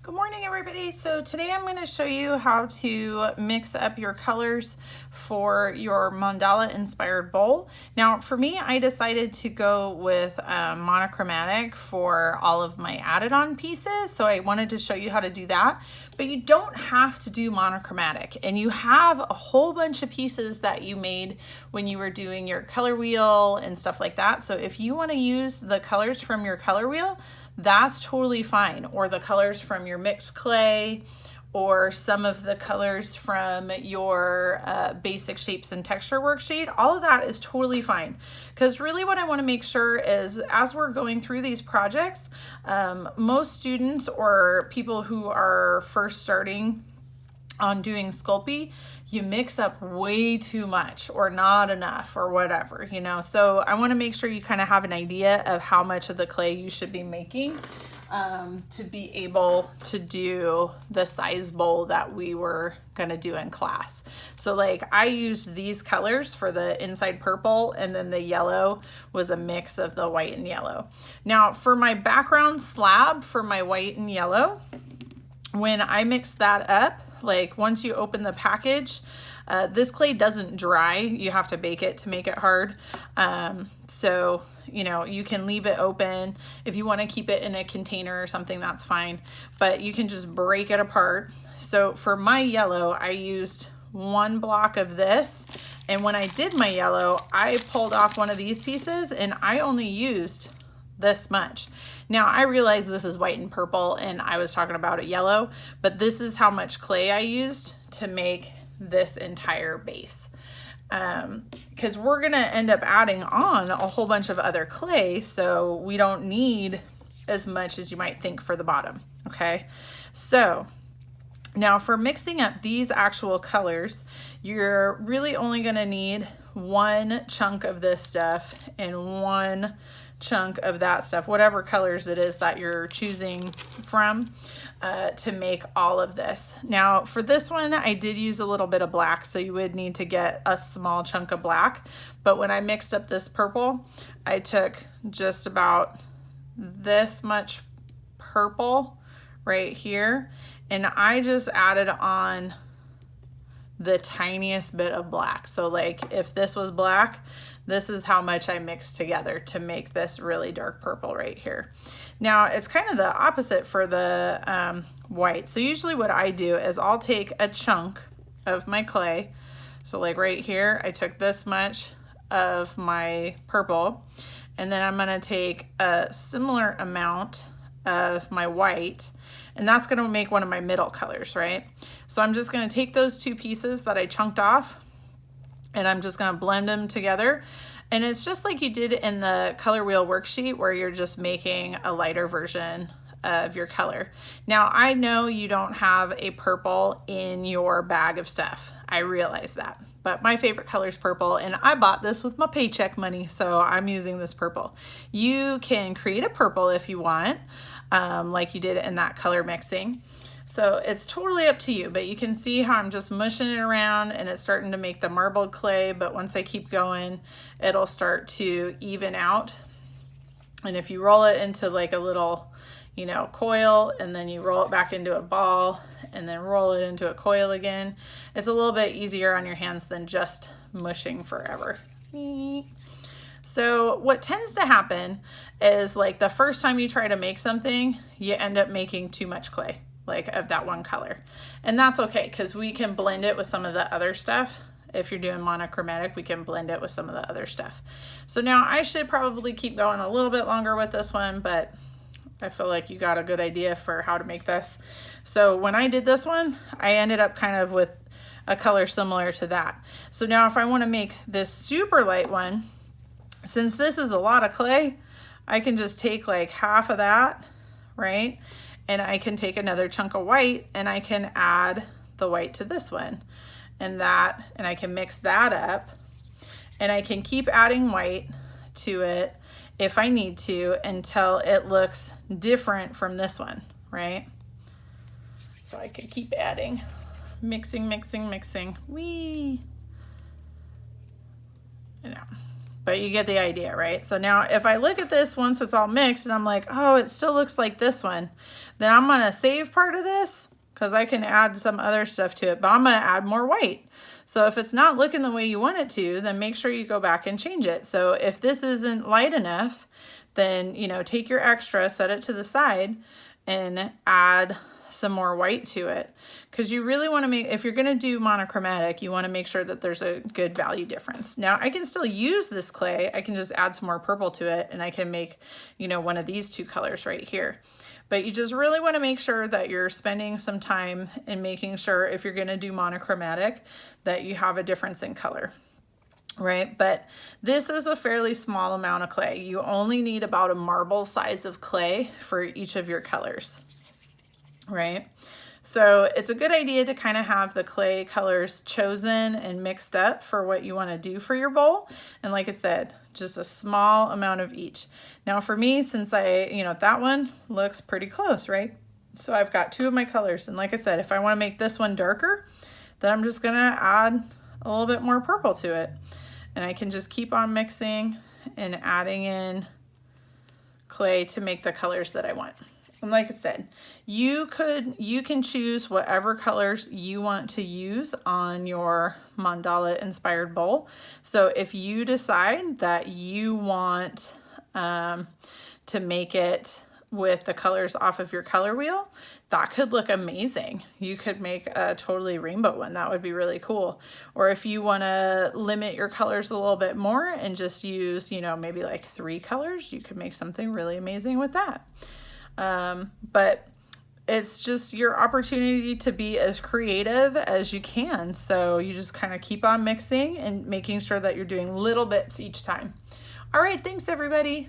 Good morning, everybody. So today I'm going to show you how to mix up your colors for your mandala inspired bowl. Now for me, I decided to go with monochromatic for all of my added on pieces. So I wanted to show you how to do that, but you don't have to do monochromatic, and you have a whole bunch of pieces that you made when you were doing your color wheel and stuff like that. So if you want to use the colors from your color wheel, that's totally fine, or the colors from your mixed clay, or some of the colors from your basic shapes and texture worksheet. All of that is totally fine, because really what I want to make sure is, as we're going through these projects, most students or people who are first starting on doing Sculpey, you mix up way too much or not enough or whatever, you know. So I want to make sure you kind of have an idea of how much of the clay you should be making to be able to do the size bowl that we were going to do in class. So like I used these colors for the inside purple, and then the yellow was a mix of the white and yellow. Now for my background slab for my white and yellow, when I mixed that up, like once you open the package, this clay doesn't dry. You have to bake it to make it hard. So, you know, you can leave it open. If you want to keep it in a container or something, that's fine, but you can just break it apart. So for my yellow, I used one block of this. And when I did my yellow, I pulled off one of these pieces and I only used this much. Now I realize this is white and purple and I was talking about a yellow, but this is how much clay I used to make this entire base. Because we're gonna end up adding on a whole bunch of other clay, so we don't need as much as you might think for the bottom. Okay, so now for mixing up these actual colors, you're really only gonna need one chunk of this stuff and one chunk of that stuff, whatever colors it is that you're choosing from, to make all of this. Now for this one, I did use a little bit of black, so you would need to get a small chunk of black. But when I mixed up this purple, I took just about this much purple right here, and I just added on the tiniest bit of black. So like if this was black, this is how much I mixed together to make this really dark purple right here. Now it's kind of the opposite for the white. So usually what I do is I'll take a chunk of my clay. So like right here, I took this much of my purple, and then I'm gonna take a similar amount of my white, and that's gonna make one of my middle colors, right? So I'm just gonna take those two pieces that I chunked off, and I'm just gonna blend them together. And it's just like you did in the color wheel worksheet, where you're just making a lighter version of your color. Now I know you don't have a purple in your bag of stuff. I realize that, but my favorite color is purple, and I bought this with my paycheck money, so I'm using this purple. You can create a purple if you want, like you did in that color mixing. So it's totally up to you, but you can see how I'm just mushing it around and it's starting to make the marbled clay, but once I keep going, it'll start to even out. And if you roll it into like a little, you know, coil, and then you roll it back into a ball and then roll it into a coil again, it's a little bit easier on your hands than just mushing forever. So what tends to happen is, like, the first time you try to make something, you end up making too much clay, like of that one color. And that's okay, because we can blend it with some of the other stuff. If you're doing monochromatic, we can blend it with some of the other stuff. So now I should probably keep going a little bit longer with this one, but I feel like you got a good idea for how to make this. So when I did this one, I ended up kind of with a color similar to that. So now if I want to make this super light one, since this is a lot of clay, I can just take like half of that, right? And I can take another chunk of white and I can add the white to this one and that, and I can mix that up, and I can keep adding white to it if I need to until it looks different from this one, right? So I can keep adding, mixing, mixing, mixing. Whee! You know. But you get the idea, right? So now if I look at this once it's all mixed and I'm like, oh, it still looks like this one, then I'm gonna save part of this because I can add some other stuff to it, but I'm gonna add more white. So if it's not looking the way you want it to, then make sure you go back and change it. So if this isn't light enough, then, you know, take your extra, set it to the side, and add some more white to it. Because you really want to make, if you're going to do monochromatic, you want to make sure that there's a good value difference. Now I can still use this clay. I can just add some more purple to it and I can make, you know, one of these two colors right here. But you just really want to make sure that you're spending some time in making sure if you're going to do monochromatic that you have a difference in color. Right, but this is a fairly small amount of clay. You only need about a marble size of clay for each of your colors, right? So it's a good idea to kind of have the clay colors chosen and mixed up for what you want to do for your bowl. And like I said, just a small amount of each. Now for me, since that one looks pretty close, right? So I've got two of my colors. And like I said, if I want to make this one darker, then I'm just gonna add a little bit more purple to it. And I can just keep on mixing and adding in clay to make the colors that I want. And like I said, you can choose whatever colors you want to use on your mandala inspired bowl. So if you decide that you want to make it with the colors off of your color wheel, that could look amazing. You could make a totally rainbow one. That would be really cool. Or if you want to limit your colors a little bit more and just use, you know, maybe like 3 colors, you could make something really amazing with that. But it's just your opportunity to be as creative as you can. So you just kind of keep on mixing and making sure that you're doing little bits each time. All right, thanks everybody.